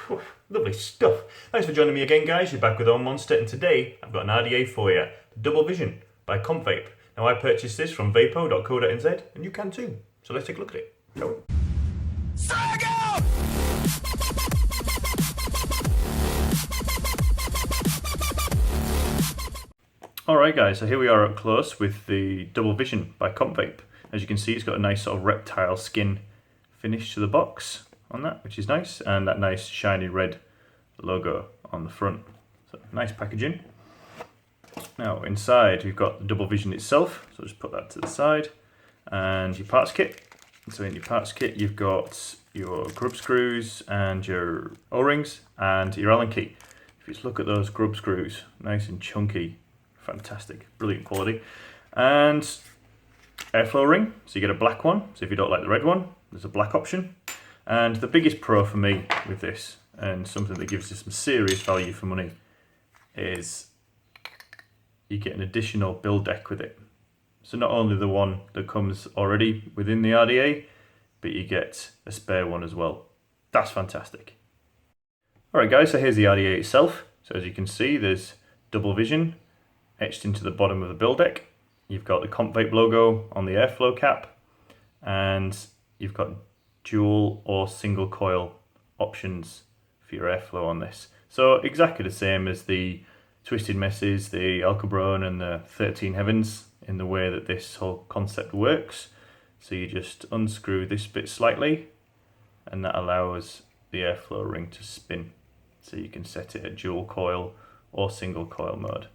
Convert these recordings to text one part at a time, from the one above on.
Whew, lovely stuff. Thanks for joining me again, guys. You're back with OHMonster, and today I've got an RDA for you, the Double Vision by Compvape. Now, I purchased this from reveiw.co.nz, and you can too. So let's take a look at it. Go. Alright guys, so here we are up close with the Double Vision by Compvape. As you can see, it's got a nice sort of reptile skin finish to the box on that, which is nice, and that nice shiny red logo on the front. So nice packaging. Now inside we've got the Double Vision itself, so just put that to the side, and your parts kit. So in your parts kit you've got your grub screws and your O-rings and your Allen key. If you just look at those grub screws, nice and chunky, fantastic, brilliant quality. And airflow ring, so you get a black one, so if you don't like the red one, there's a black option. And the biggest pro for me with this, and something that gives you some serious value for money, is you get an additional build deck with it. So not only the one that comes already within the RDA, but you get a spare one as well. That's fantastic. Alright guys, so here's the RDA itself. So as you can see, there's Double Vision etched into the bottom of the build deck. You've got the Compvape logo on the airflow cap, and you've got dual or single coil options for your airflow on this. So exactly the same as the Twisted Messes, the Alcabron and the 13 Heavens in the way that this whole concept works. So you just unscrew this bit slightly, and that allows the airflow ring to spin. So you can set it at dual coil or single coil mode.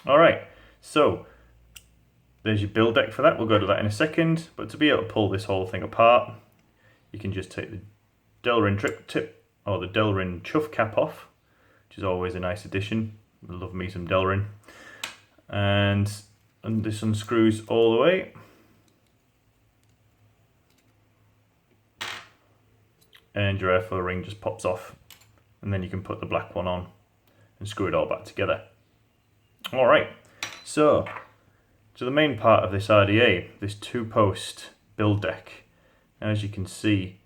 Alright, so there's your build deck for that. We'll go to that in a second, but to be able to pull this whole thing apart, you can just take the Delrin trip tip or the Delrin chuff cap off, which is always a nice addition. I love me some Delrin. And this unscrews all the way. And your airflow ring just pops off, and then you can put the black one on and screw it all back together. Alright, so to the main part of this RDA, this 2-post build deck. Now, as you can see,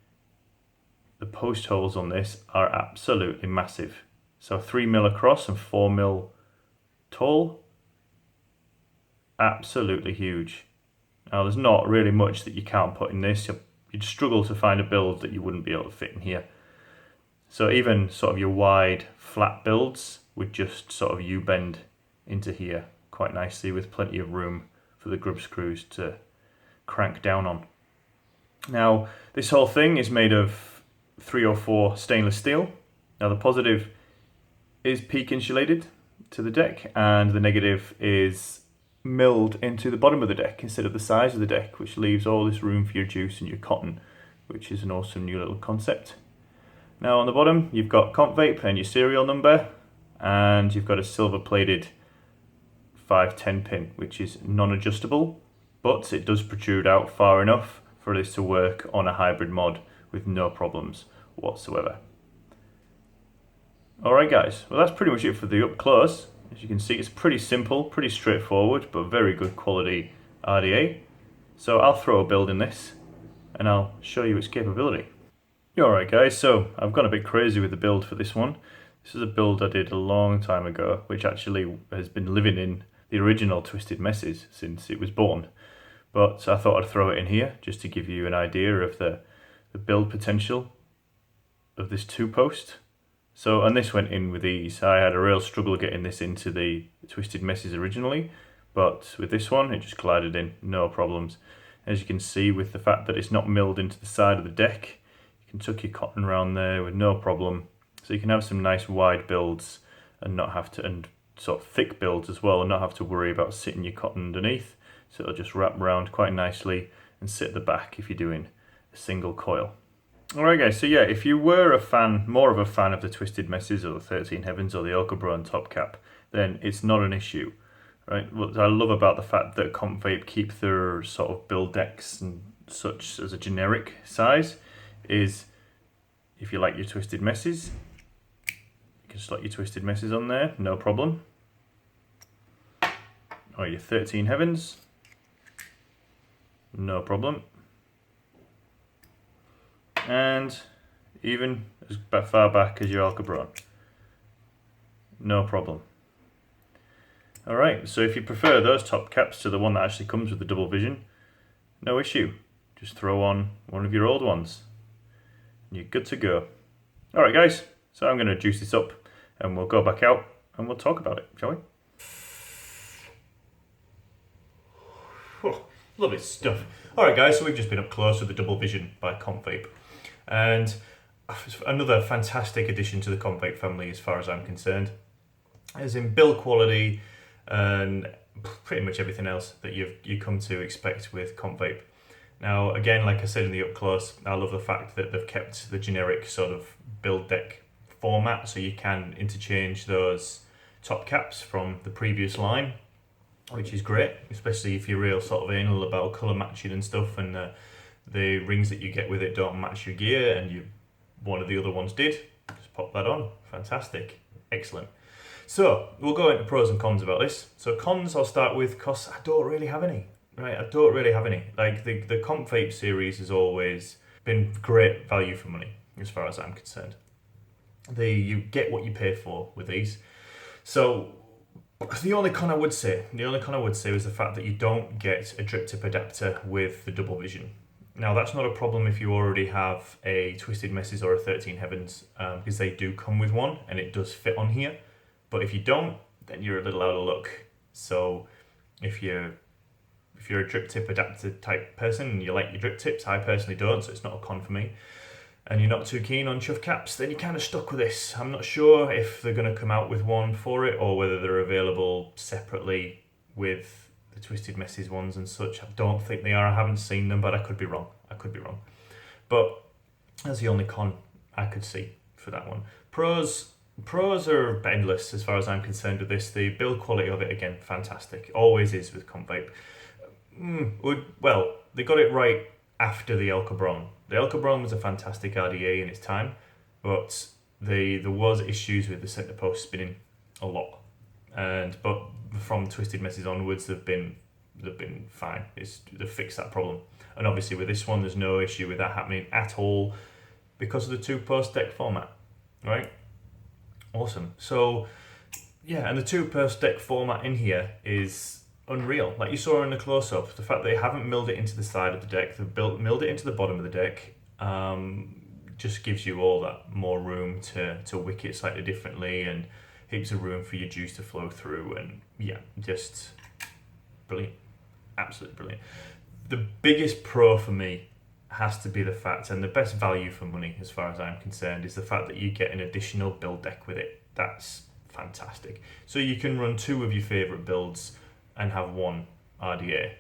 the post holes on this are absolutely massive. So 3mm across and 4mm tall. Absolutely huge. Now there's not really much that you can't put in this. You'd struggle to find a build that you wouldn't be able to fit in here. So even sort of your wide flat builds would just sort of U-bend into here quite nicely, with plenty of room for the grub screws to crank down on. Now this whole thing is made of 304 stainless steel. Now the positive is peak insulated to the deck, and the negative is milled into the bottom of the deck instead of the size of the deck, which leaves all this room for your juice and your cotton, which is an awesome new little concept. Now on the bottom you've got Compvape and your serial number, and you've got a silver plated 510 pin, which is non-adjustable, but it does protrude out far enough for this to work on a hybrid mod with no problems whatsoever. Alright guys, well that's pretty much it for the up close. As you can see, it's pretty simple, pretty straightforward, but very good quality RDA. So I'll throw a build in this and I'll show you its capability. Alright guys, so I've gone a bit crazy with the build for this one. This is a build I did a long time ago, which actually has been living in the original Twisted Messes since it was born. But I thought I'd throw it in here just to give you an idea of the build potential of this 2-post. So, and this went in with ease. I had a real struggle getting this into the Twisted Messes originally, but with this one it just glided in, no problems. As you can see, with the fact that it's not milled into the side of the deck, you can tuck your cotton around there with no problem. So you can have some nice wide builds and not have to, and sort of thick builds as well, and not have to worry about sitting your cotton underneath. So it'll just wrap around quite nicely and sit at the back if you're doing a single coil. Alright guys, so yeah, if you were a fan, more of a fan of the Twisted Messes or the 13 Heavens or the Alcabron top cap, then it's not an issue, right? What I love about the fact that Compvape keep their sort of build decks and such as a generic size is, if you like your Twisted Messes, you can slot your Twisted Messes on there, no problem. Or your 13 Heavens, no problem. And even as far back as your Alcabron. No problem. Alright, so if you prefer those top caps to the one that actually comes with the double vision, no issue. Just throw on one of your old ones. You're good to go. Alright guys, so I'm going to juice this up and we'll go back out and we'll talk about it, shall we? Oh, lovely stuff. Alright guys, so we've just been up close with the double vision by Compvape. And another fantastic addition to the Compvape family as far as I'm concerned. As in build quality and pretty much everything else that you come to expect with Compvape. Now again, like I said in the up close, I love the fact that they've kept the generic sort of build deck format, so you can interchange those top caps from the previous line, which is great, especially if you're real sort of anal about colour matching and stuff, and the rings that you get with it don't match your gear and one of the other ones did. Just pop that on. Fantastic. Excellent. So we'll go into pros and cons about this. So cons I'll start with, because I don't really have any. Right, I don't really have any. Like the Compvape series has always been great value for money as far as I'm concerned. You get what you pay for with these. So the only con I would say is the fact that you don't get a drip tip adapter with the double vision. Now that's not a problem if you already have a Twisted Messes or a 13 Heavens, because they do come with one and it does fit on here. But if you don't, then you're a little out of luck. So if you're a drip tip adapter type person and you like your drip tips, I personally don't, so it's not a con for me, and you're not too keen on chuff caps, then you're kind of stuck with this. I'm not sure if they're going to come out with one for it or whether they're available separately with the Twisted Messes ones and such. I don't think they are. I haven't seen them, but I could be wrong. But that's the only con I could see for that one. Pros are endless as far as I'm concerned with this. The build quality of it, again, fantastic. Always is with Compvape. Well, they got it right after the Alcabron. The Alcabron was a fantastic RDA in its time, but there was issues with the centre post spinning a lot. But from Twisted Messes onwards, they've been fine. They've fixed that problem. And obviously with this one, there's no issue with that happening at all because of the 2-post deck format, right? Awesome. So yeah, and the 2-post deck format in here is unreal. Like you saw in the close-up, the fact that they haven't milled it into the side of the deck, they've milled it into the bottom of the deck, just gives you all that more room to wick it slightly differently and heaps of room for your juice to flow through, and yeah, just brilliant. Absolutely brilliant. The biggest pro for me has to be the fact, and the best value for money as far as I'm concerned, is the fact that you get an additional build deck with it. That's fantastic. So you can run 2 of your favourite builds and have 1 RDA,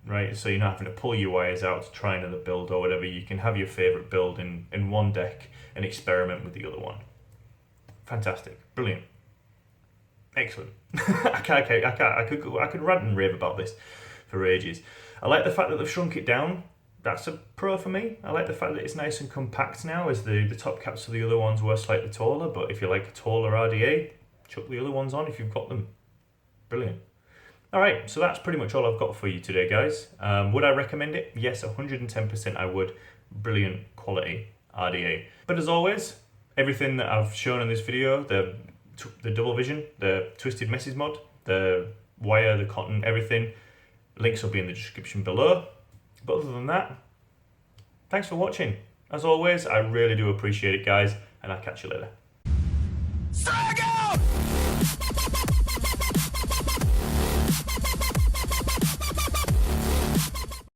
right? So you're not having to pull your wires out to try another build or whatever. You can have your favourite build in one deck and experiment with the other one. Fantastic. Brilliant. Excellent. I could rant and rave about this for ages. I like the fact that they've shrunk it down. That's a pro for me. I like the fact that it's nice and compact now, as the top caps of the other ones were slightly taller, but if you like a taller RDA, chuck the other ones on if you've got them. Brilliant. Alright, so that's pretty much all I've got for you today, guys. Would I recommend it? Yes, 110% I would. Brilliant quality RDA. But as always, everything that I've shown in this video, the double vision, the Twisted Messes mod, the wire, the cotton, everything, links will be in the description below. But other than that, thanks for watching. As always, I really do appreciate it, guys, and I'll catch you later.